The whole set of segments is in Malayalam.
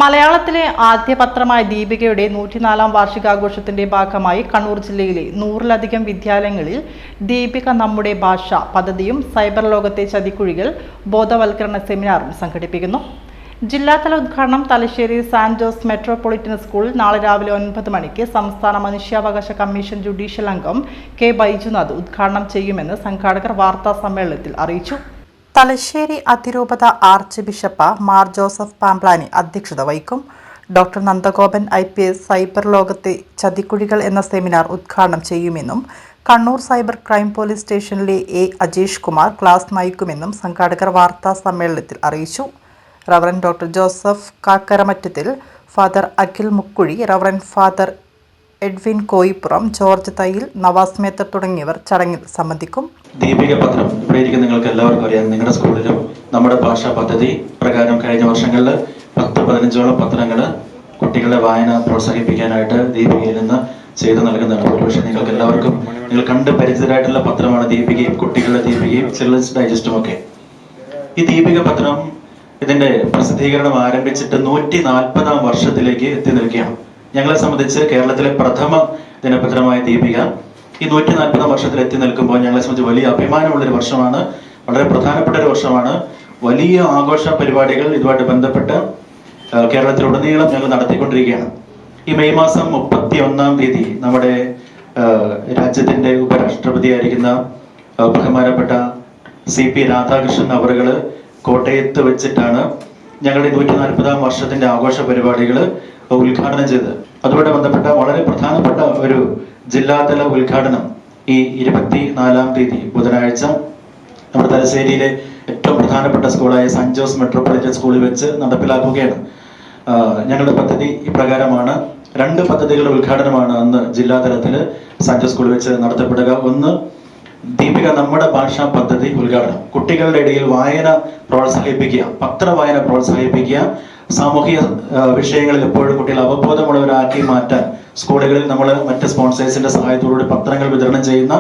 മലയാളത്തിലെ ആദ്യ പത്രമായ ദീപികയുടെ 104-ാം വാർഷികാഘോഷത്തിന്റെ ഭാഗമായി കണ്ണൂർ ജില്ലയിലെ 100-ലധികം വിദ്യാലയങ്ങളിൽ ദീപിക നമ്മുടെ ഭാഷ പദ്ധതിയും സൈബർ ലോകത്തെ ചതിക്കുഴികൾ ബോധവൽക്കരണ സെമിനാറും സംഘടിപ്പിക്കുന്നു. ജില്ലാതല ഉദ്ഘാടനം തലശ്ശേരി സാന്റ് ജോസ് മെട്രോപൊളിറ്റൻ സ്കൂളിൽ നാളെ രാവിലെ 9 മണിക്ക് സംസ്ഥാന മനുഷ്യാവകാശ കമ്മീഷൻ ജുഡീഷ്യൽ അംഗം കെ ബൈജുനാഥ് ഉദ്ഘാടനം ചെയ്യുമെന്ന് സംഘാടകർ വാർത്താ സമ്മേളനത്തിൽ അറിയിച്ചു. തലശ്ശേരി അതിരൂപത arch bishop Mar Joseph Pamplany അധ്യക്ഷത വഹിക്കും. ഡോക്ടർ നന്ദഗോപൻ IPS സൈബർ ലോകത്തെ ചതിക്കുഴികൾ എന്ന സെമിനാർ ഉദ്ഘാടനം ചെയ്യുമെന്നും കണ്ണൂർ സൈബർ ക്രൈം പോലീസ് സ്റ്റേഷനിലെ അജീഷ് കുമാർ ക്ലാസ് നയിക്കുമെന്നും സംഘാടകർ വാർത്താ സമ്മേളനത്തിൽ അറിയിച്ചു. Reverend doctor Joseph Kakkaramattathil, father Akhil Mukkuzhi, reverend father Edwin Koippuram, George Thayyil, Navas Methar തുടങ്ങിയവർ ചടങ്ങിൽ സംബന്ധിക്കും. ദീപിക പത്രം ഇവിടെ ഇരിക്കുന്ന നിങ്ങൾക്ക് എല്ലാവർക്കും അറിയാം. നിങ്ങളുടെ സ്കൂളിലും നമ്മുടെ ഭാഷാ പദ്ധതി പ്രകാരം കഴിഞ്ഞ വർഷങ്ങളിൽ 10-15ഓളം പത്രങ്ങൾ കുട്ടികളുടെ വായന പ്രോത്സാഹിപ്പിക്കാനായിട്ട് ദീപികയിൽ നിന്ന് ചെയ്തു നൽകുന്നതാണ്. ഒരുപക്ഷെ നിങ്ങൾക്ക് എല്ലാവർക്കും നിങ്ങൾ കണ്ട് പരിചിതരായിട്ടുള്ള പത്രമാണ് ദീപികയും കുട്ടികളുടെ ദീപികയും ചിൽഡ്രൻസ് ഡൈജസ്റ്റും ഒക്കെ. ഈ ദീപിക പത്രം ഇതിന്റെ പ്രസിദ്ധീകരണം ആരംഭിച്ചിട്ട് 140-ാം വർഷത്തിലേക്ക് എത്തി നിൽക്കുകയാണ്. ഞങ്ങളെ സംബന്ധിച്ച് കേരളത്തിലെ പ്രഥമ ദിനപത്രമായ ദീപിക ഈ 140-ാം വർഷത്തിൽ എത്തി നിൽക്കുമ്പോൾ ഞങ്ങളെ സംബന്ധിച്ച് വലിയ അഭിമാനമുള്ളൊരു വർഷമാണ്. വളരെ പ്രധാനപ്പെട്ട ഒരു വർഷമാണ്. വലിയ ആഘോഷ പരിപാടികൾ ഇതുമായിട്ട് ബന്ധപ്പെട്ട് കേരളത്തിലുടനീളം ഞങ്ങൾ നടത്തിക്കൊണ്ടിരിക്കുകയാണ്. ഈ മെയ് മാസം 31-ാം തീയതി നമ്മുടെ രാജ്യത്തിന്റെ ഉപരാഷ്ട്രപതിയായിരിക്കുന്ന ബഹുമാനപ്പെട്ട CP രാധാകൃഷ്ണൻ അവറുകള് കോട്ടയത്ത് വെച്ചിട്ടാണ് ഞങ്ങളുടെ 140-ാം വർഷത്തിന്റെ ആഘോഷ പരിപാടികൾ ഉദ്ഘാടനം ചെയ്തത്. അതുമായിട്ട് ബന്ധപ്പെട്ട വളരെ പ്രധാനപ്പെട്ട ഒരു ജില്ലാതല ഉദ്ഘാടനം ഈ 24-ാം തീയതി ബുധനാഴ്ച നമ്മുടെ തലശ്ശേരിയിലെ ഏറ്റവും പ്രധാനപ്പെട്ട സ്കൂളായ സാന്റ് ജോസ് മെട്രോപൊളിറ്റൻ സ്കൂളിൽ വെച്ച് നടപ്പിലാക്കുകയാണ്. ഞങ്ങളുടെ പദ്ധതി ഇപ്രകാരമാണ്. 2 പദ്ധതികളുടെ ഉദ്ഘാടനമാണ് അന്ന് ജില്ലാതലത്തിൽ സാന്റ് ജോസ് സ്കൂളിൽ വെച്ച് നടത്തപ്പെടുക. ഒന്ന്, ദീപിക നമ്മുടെ ഭാഷാ പദ്ധതി ഉദ്ഘാടനം. കുട്ടികളുടെ ഇടയിൽ വായന പ്രോത്സാഹിപ്പിക്കുക, പത്രവായന പ്രോത്സാഹിപ്പിക്കുക, സാമൂഹിക വിഷയങ്ങളിൽ എപ്പോഴും കുട്ടികൾ അവബോധമുള്ളവരാക്കി മാറ്റാൻ സ്കൂളുകളിൽ നമ്മൾ മറ്റ് സ്പോൺസേഴ്സിന്റെ സഹായത്തോടുകൂടി പത്രങ്ങൾ വിതരണം ചെയ്യുന്ന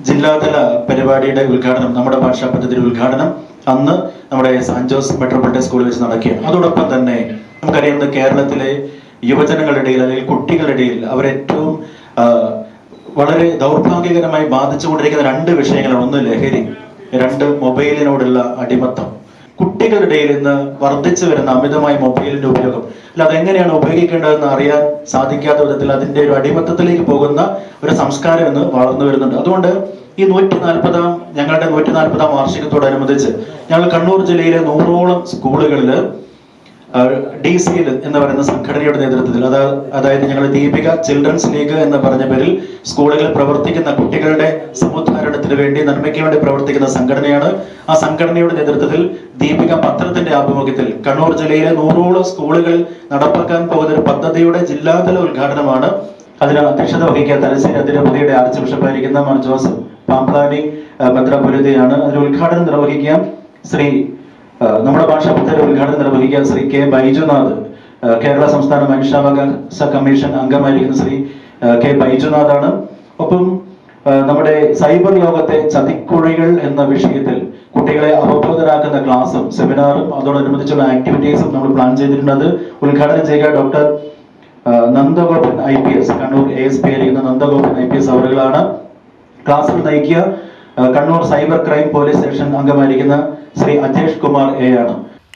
ജില്ലാതല പരിപാടിയുടെ ഉദ്ഘാടനം, നമ്മുടെ ഭാഷാ പദ്ധതിയുടെ ഉദ്ഘാടനം അന്ന് നമ്മുടെ സാന്റ് ജോസ് മെട്രോപൊളിറ്റൻ സ്കൂളിൽ വെച്ച് നടക്കുകയാണ്. അതോടൊപ്പം തന്നെ നമുക്കറിയാവുന്ന കേരളത്തിലെ യുവജനങ്ങളുടെ ഇടയിൽ അല്ലെങ്കിൽ കുട്ടികളുടെ ഇടയിൽ അവരേറ്റവും വളരെ ദൗർഭാഗ്യകരമായി ബാധിച്ചുകൊണ്ടിരിക്കുന്ന 2 വിഷയങ്ങളാണ്. ഒന്ന് ലഹരി, 2 മൊബൈലിനോടുള്ള അടിമത്തം. കുട്ടികളുടെ ഇടയിൽ ഇന്ന് വർദ്ധിച്ചു വരുന്ന അമിതമായ മൊബൈലിന്റെ ഉപയോഗം, അല്ല അതെങ്ങനെയാണ് ഉപയോഗിക്കേണ്ടതെന്ന് അറിയാൻ സാധിക്കാത്ത വിധത്തിൽ അതിന്റെ ഒരു അടിമത്തത്തിലേക്ക് പോകുന്ന ഒരു സംസ്കാരം ഇന്ന് വളർന്നു വരുന്നുണ്ട്. അതുകൊണ്ട് ഈ 140-ാം വാർഷികത്തോടനുബന്ധിച്ച് ഞങ്ങൾ കണ്ണൂർ ജില്ലയിലെ 100ഓളം സ്കൂളുകളിൽ DCL എന്ന് പറയുന്ന സംഘടനയുടെ നേതൃത്വത്തിൽ, അതായത് ഞങ്ങൾ ദീപിക ചിൽഡ്രൻസ് ലീഗ് എന്ന് പറഞ്ഞ പേരിൽ സ്കൂളുകളിൽ പ്രവർത്തിക്കുന്ന കുട്ടികളുടെ സമുദ്ധാരണത്തിന് വേണ്ടി നന്മയ്ക്ക് വേണ്ടി പ്രവർത്തിക്കുന്ന സംഘടനയാണ്. ആ സംഘടനയുടെ നേതൃത്വത്തിൽ ദീപിക പത്രത്തിന്റെ ആഭിമുഖ്യത്തിൽ കണ്ണൂർ ജില്ലയിലെ 100ഓളം സ്കൂളുകളിൽ നടപ്പാക്കാൻ പോകുന്ന ഒരു പദ്ധതിയുടെ ജില്ലാതല ഉദ്ഘാടനമാണ്. അതിന് അധ്യക്ഷത വഹിക്കാൻ തലശ്ശേരി അതിരൂപതയുടെ ആർച്ച് ബിഷപ്പായിരിക്കുന്ന മാർ ജോസഫ് പാംപ്ലാനി മെത്രാപ്പൊലീത്തയാണ്. അതിന് ഉദ്ഘാടനം നിർവഹിക്കാൻ നമ്മുടെ ഭാഷാ പദ്ധതിയുടെ ഉദ്ഘാടനം നിർവഹിക്കാൻ ശ്രീ കെ ബൈജുനാഥ്, കേരള സംസ്ഥാന മനുഷ്യാവകാശ കമ്മീഷൻ അംഗമായിരിക്കുന്ന ശ്രീ കെ ബൈജുനാഥാണ്. ഒപ്പം നമ്മുടെ സൈബർ ലോകത്തെ ചതിക്കുഴികൾ എന്ന വിഷയത്തിൽ കുട്ടികളെ അവബോധരാക്കുന്ന ക്ലാസും സെമിനാറും അതോടനുബന്ധിച്ചുള്ള ആക്ടിവിറ്റീസും നമ്മൾ പ്ലാൻ ചെയ്തിട്ടുണ്ട്. അത് ഉദ്ഘാടനം ചെയ്യുക doctor Nandagopan IPS, Kannur ASP ആയിരിക്കുന്ന നന്ദഗോപൻ IPS അവറുകളാണ്. ക്ലാസ്സിൽ നയിക്കുക Kannur cyber crime police station അംഗമായിരിക്കുന്ന ശ്രീ അജീഷ് കുമാർ ആണ്.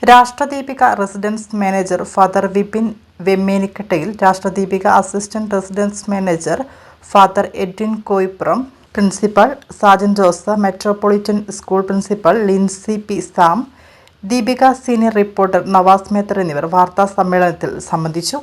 Rashtradeepika resident manager father Vipin Vemmenikattayil, Rashtradeepika assistant resident manager father Edwin Koyippuram, principal Sajan Jose, metropolitan school principal Lincy P. Sam, Deepika senior reporter Navas Methar എന്നിവർ വാർത്താ സമ്മേളനത്തിൽ സംബന്ധിച്ചു.